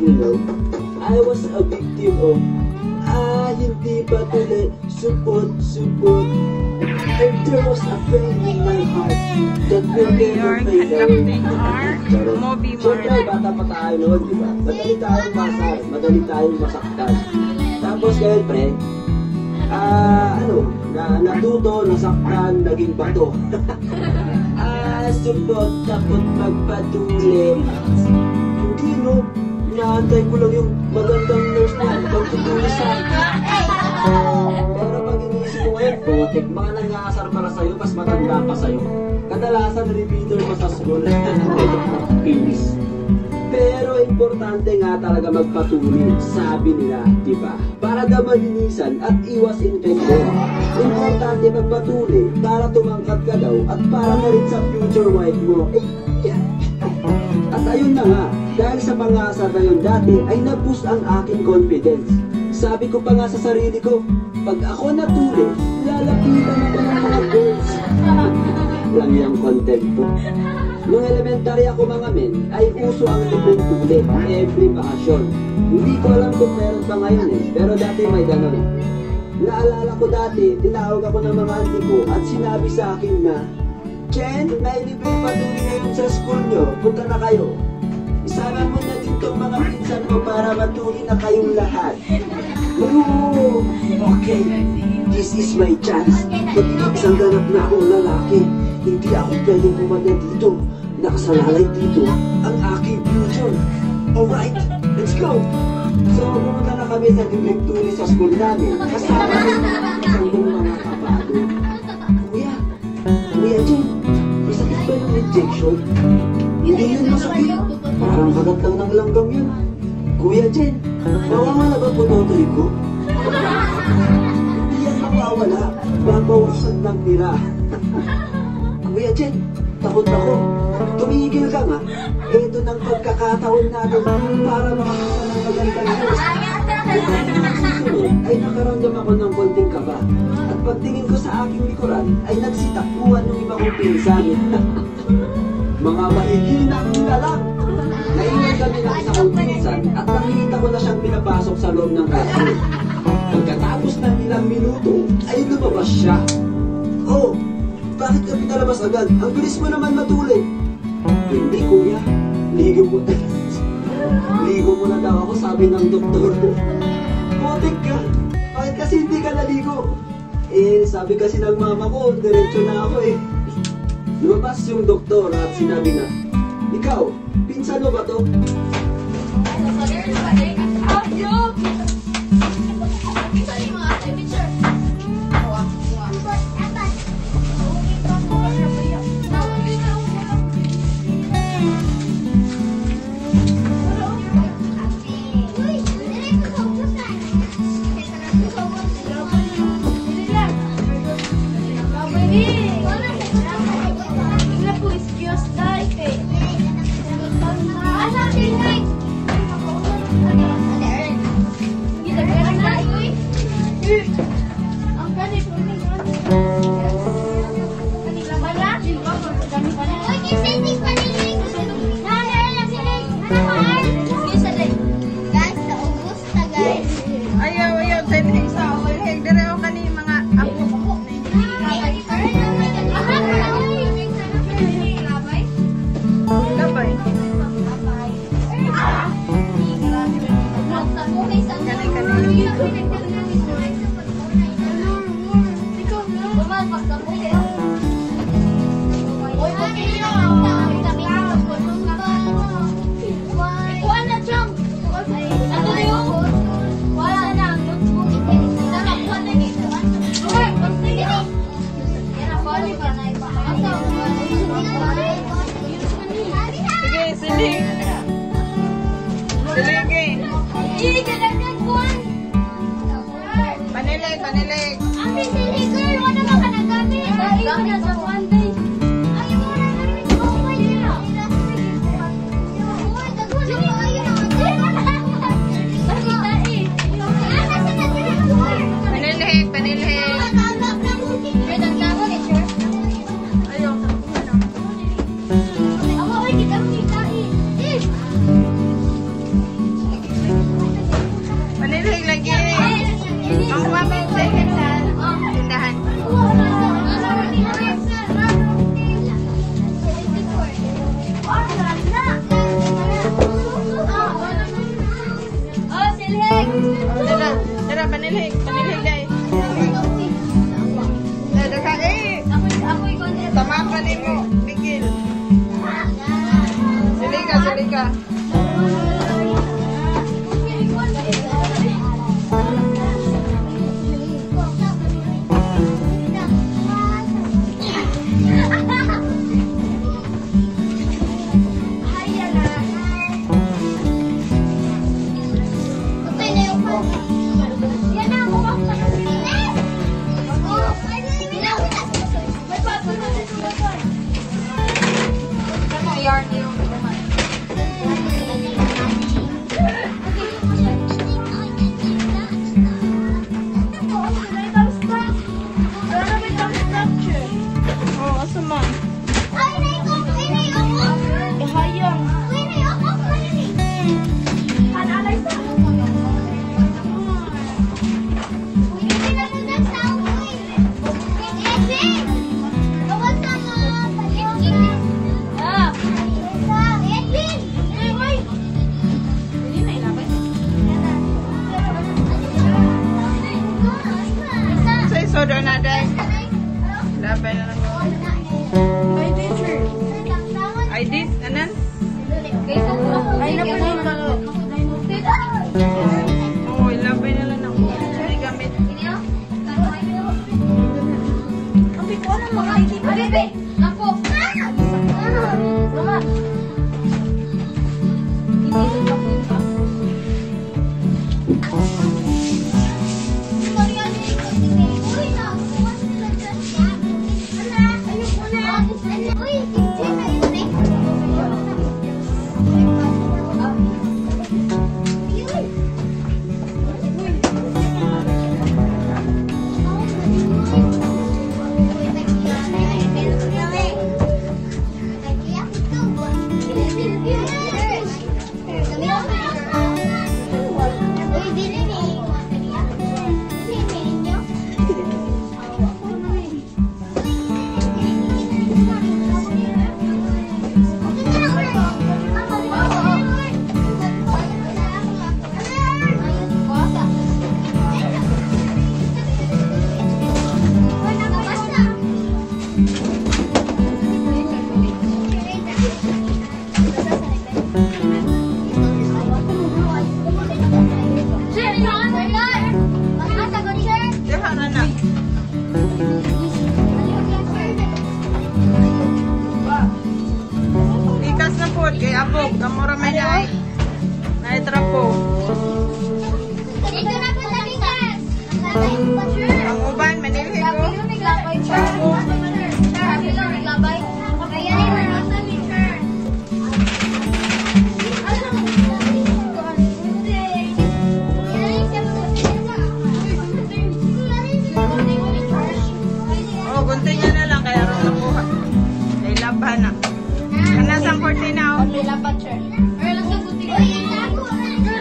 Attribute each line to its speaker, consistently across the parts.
Speaker 1: you know, I was a victim of, hindi pa tuloy, supot. And there was a pain in my heart that will never fade out. Siyempre, bata pa tayo noon, di ba? Madali tayong masar, madali tayong masaktan. Tapos ngayon, pre, natuto, nasaktan, naging bato. Supot, tapos magpatuloy. Hindi, no? Inaantay ko lang yung magandang nurse na pagtutuloy sa akin. Pero pag iniisip ko ngayon, putik, mga nangyasar para sa'yo, mas matanda pa sa'yo. Kadalasan repeater pa sa school. Peace. Pero importante nga talaga magpatuloy, sabi nila, diba? Para daw malinisan at iwas infection. Importante magpatuloy para tumangkat ka daw at para na rin sa future wife mo. At ayun na nga, dahil sa pangasar na yun dati ay naboost ang aking confidence. Sabi ko pa nga sa sarili ko, pag ako natuloy, lalapitan ako ng mga girls. Lang yung content ko. Nung elementary ako mga men, ay uso ang libreng tuli every vacation. Hindi ko alam kung meron pa ngayon pero dati may ganon. Naalala ko dati, tinawag ako ng mga auntie ko at sinabi sa akin na, Jen, may libreng patuli ngayon sa school nyo, punta na kayo. Isama mo na din tong mga pinsan mo para matuli na kayong lahat. Oh, okay, this is my chance. Pag isang ganap na akong lalaki, hindi ako pwedeng pumadya dito. Nakasalalay dito ang aking future. Alright, let's go! So, pumunta na kami sa libreng tuli sa school namin. Kasama rin isang mga kapado. Kuya Jen, masakit ba yung injection? Hindi yun masakit. Parang kagat lang ng langgam yun. Kuya Jen, mawawala ba putotoy ko? Hindi yan mawawala. Babawasan lang nila. Kuya Jen, takot ako. Tumigil ka nga. Ito ng pagkakataon natin para makakita ng magandang news. Susunod ay nakaramdam ako ng konting kaba. At pagtingin ko sa aking likuran ay nagsitakbuhan ng iba kong pinsan. Mga mahihinang nilalang. Naingat kami ng isa kong pinsan at nakita ko na siyang pinapasok sa loob ng classroom. Pagkatapos ng ilang minuto ay lumabas siya. Oh, bakit ka pinalabas agad? Ang bilis mo naman matulog. Hindi kuya, ligo mo na daw ako, sabi ng doktor. Putik ka, bakit kasi hindi ka naligo? Sabi kasi ng mama ko, diretso na ako Lumabas yung doktor at sinabi na, ikaw, pinsan mo ba to?
Speaker 2: Panilig. Ate, silig, girl. Wala naman ka nagamit. Dahil na sa one day. Ay, mo na namin. Oh, my God.
Speaker 3: Panilig, panilig.
Speaker 2: Manilhig.
Speaker 3: Oh, dara. Dara, panilhig. Panilhig, guys. Dara ka, eh.
Speaker 2: Ako'y konti.
Speaker 3: Tama ka ni mo. Bigil. Sili ka, sili ka. Oh, asa man? Kahayang. Say soda na, day. Labay na lang. ID, anan?
Speaker 2: Ay, napanin ka lo.
Speaker 3: Oo, ilabay na lang ako. Hindi gamit.
Speaker 2: Ang biko ng mga ID. Bebe, ako. Mama.
Speaker 3: Diha na na. Ikas na po. Kay Abog. Kamura may na. Naitrapo. Ang uban, manilhig ko. Oh, gunting niya na lang. Kaya rin nakuha. Kay laban na. Kanasang cortina, oh.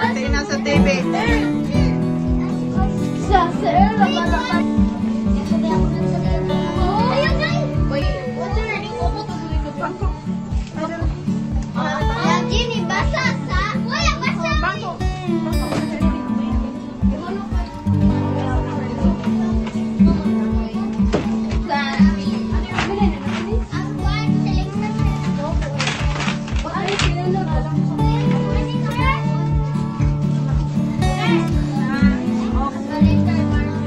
Speaker 3: Pati na sa TV.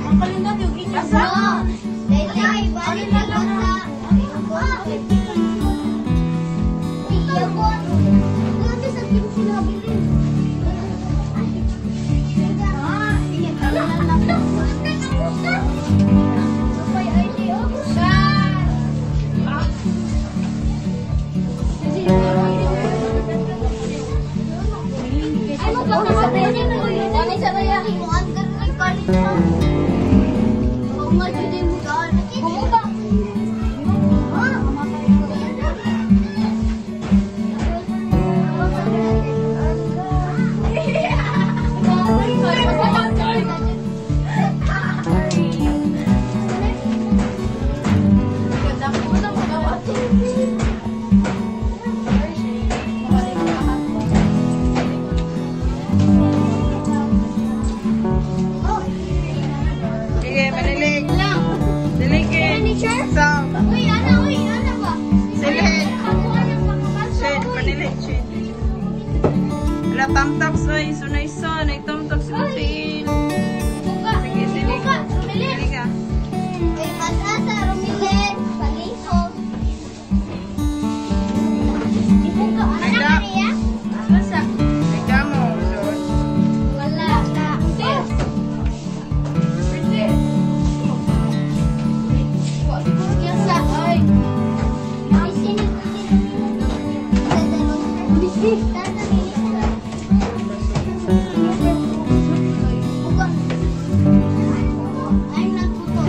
Speaker 2: Ang
Speaker 3: Ay, sunay-sun. Ay, tumtok si Matil.
Speaker 2: Buka.
Speaker 3: Sige, sige.
Speaker 2: Buka. Rumilin.
Speaker 3: Sige ka.
Speaker 2: May pag-asa, Rumilin. Palihog. Ibuka. Anak
Speaker 3: Nagda-
Speaker 2: ka niya? Masa?
Speaker 3: Ikaw mo. Doon.
Speaker 2: Wala. Yes. Yasa. Ay. Isinig. Bisik. Buka. Ay, nagputo.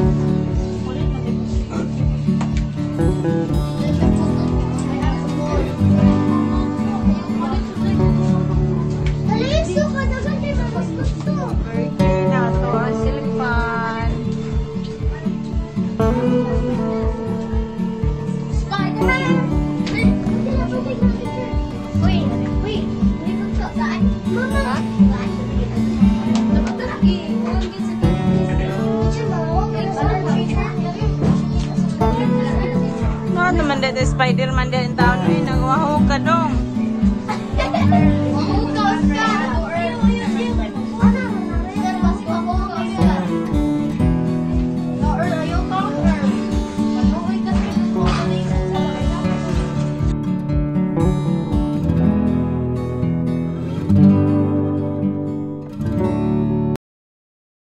Speaker 2: Aliso ka na ganda na mas gusto.
Speaker 3: Birthday na to. Ang silpan.
Speaker 2: Spider-Man! Uy, uy, likod ka. Saan? Mama! Saan? Dapat ka lagi. Huwag ka sa
Speaker 3: No, naman dito Spider-Man din ang tao